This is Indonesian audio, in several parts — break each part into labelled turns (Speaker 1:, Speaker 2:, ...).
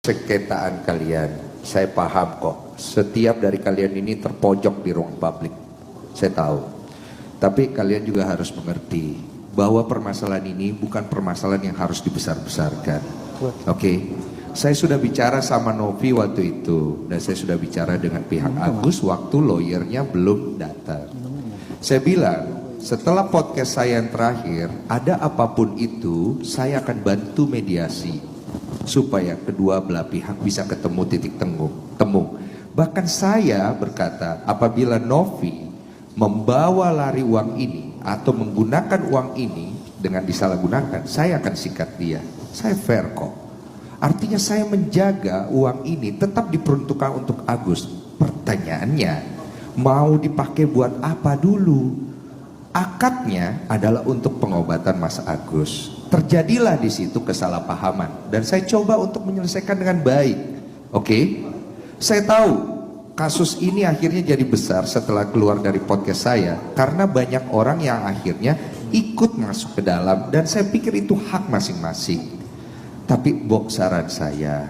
Speaker 1: Sengketaan kalian, saya paham kok. Setiap dari kalian ini terpojok di ruang publik, saya tahu. Tapi kalian juga harus mengerti bahwa permasalahan ini bukan permasalahan yang harus dibesar-besarkan. Oke, saya sudah bicara sama Novi waktu itu, dan saya sudah bicara dengan pihak Agus waktu lawyernya belum datang. Saya bilang, setelah podcast saya yang terakhir, ada apapun itu, saya akan bantu mediasi supaya kedua belah pihak bisa ketemu titik temu. Bahkan saya berkata, apabila Novi membawa lari uang ini atau menggunakan uang ini dengan disalahgunakan, saya akan sikat dia. Saya fair kok. Artinya saya menjaga uang ini tetap diperuntukkan untuk Agus. Pertanyaannya, mau dipakai buat apa dulu? Akadnya adalah untuk pengobatan Mas Agus. Terjadilah di situ kesalahpahaman dan saya coba untuk menyelesaikan dengan baik. Oke? Saya tahu kasus ini akhirnya jadi besar setelah keluar dari podcast saya karena banyak orang yang akhirnya ikut masuk ke dalam dan saya pikir itu hak masing-masing. Tapi saran saya,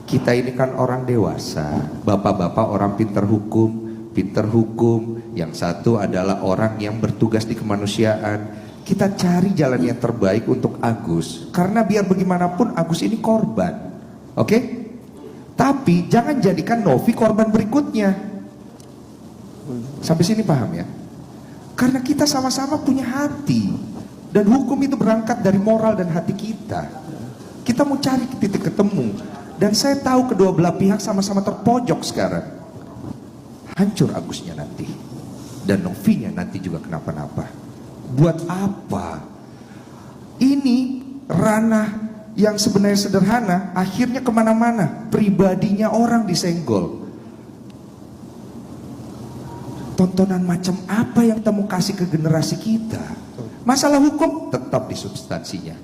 Speaker 1: kita ini kan orang dewasa, bapak-bapak orang pintar hukum, yang satu adalah orang yang bertugas di kemanusiaan. Kita cari jalan yang terbaik untuk Agus, karena biar bagaimanapun Agus ini korban. Oke? Tapi jangan jadikan Novi korban berikutnya. Sampai sini paham ya? Karena kita sama-sama punya hati, dan hukum itu berangkat dari moral dan hati kita. Kita mau cari titik ketemu, dan saya tahu kedua belah pihak sama-sama terpojok sekarang. Hancur Agusnya nanti, dan Novinya nanti juga kenapa-napa. Buat apa? Ini ranah yang sebenarnya sederhana, akhirnya kemana-mana. Pribadinya orang disenggol. Tontonan macam apa yang kita mau kasih ke generasi kita? Masalah hukum tetap di substansinya.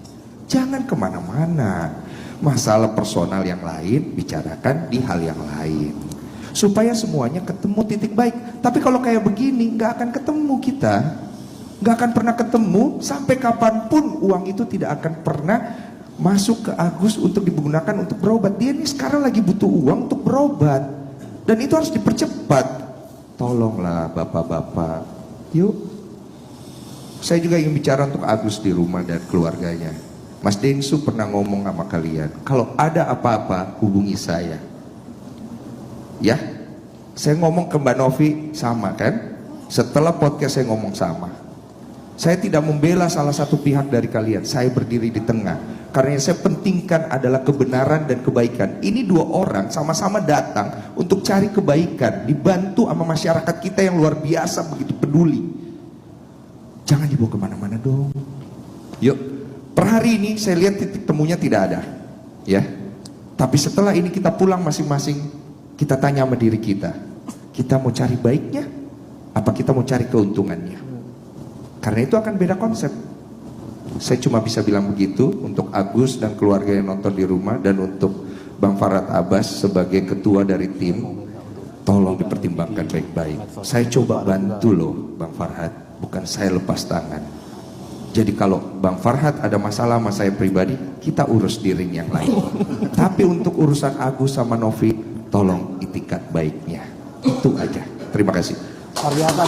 Speaker 1: Jangan kemana-mana. Masalah personal yang lain bicarakan di hal yang lain, supaya semuanya ketemu titik baik. Tapi kalau kayak begini nggak akan ketemu kita. Gak akan pernah ketemu, sampai kapanpun uang itu tidak akan pernah masuk ke Agus untuk digunakan untuk berobat. Dia ini sekarang lagi butuh uang untuk berobat, dan itu harus dipercepat. Tolonglah bapak-bapak, yuk. Saya juga ingin bicara untuk Agus di rumah dan keluarganya. Mas Dengsu pernah ngomong sama kalian, kalau ada apa-apa hubungi saya. Ya, saya ngomong ke Mbak Novi sama kan? Setelah podcast saya ngomong sama. Saya tidak membela salah satu pihak dari kalian. Saya berdiri di tengah. Karena yang saya pentingkan adalah kebenaran dan kebaikan. Ini dua orang sama-sama datang untuk cari kebaikan. Dibantu sama masyarakat kita yang luar biasa begitu peduli. Jangan dibawa kemana-mana dong. Yuk, per hari ini saya lihat titik temunya tidak ada. Ya, tapi setelah ini kita pulang masing-masing. Kita tanya sama diri kita. Kita mau cari baiknya? Apa kita mau cari keuntungannya? Karena itu akan beda konsep. Saya cuma bisa bilang begitu untuk Agus dan keluarga yang nonton di rumah, dan untuk Bang Farhad Abbas sebagai ketua dari tim, tolong dipertimbangkan baik-baik. Saya coba bantu loh Bang Farhad, bukan saya lepas tangan. Jadi kalau Bang Farhad ada masalah sama saya pribadi, kita urus di ring yang lain. Tapi untuk urusan Agus sama Novi, tolong itikat baiknya. Itu aja. Terima kasih.
Speaker 2: Luar biasa,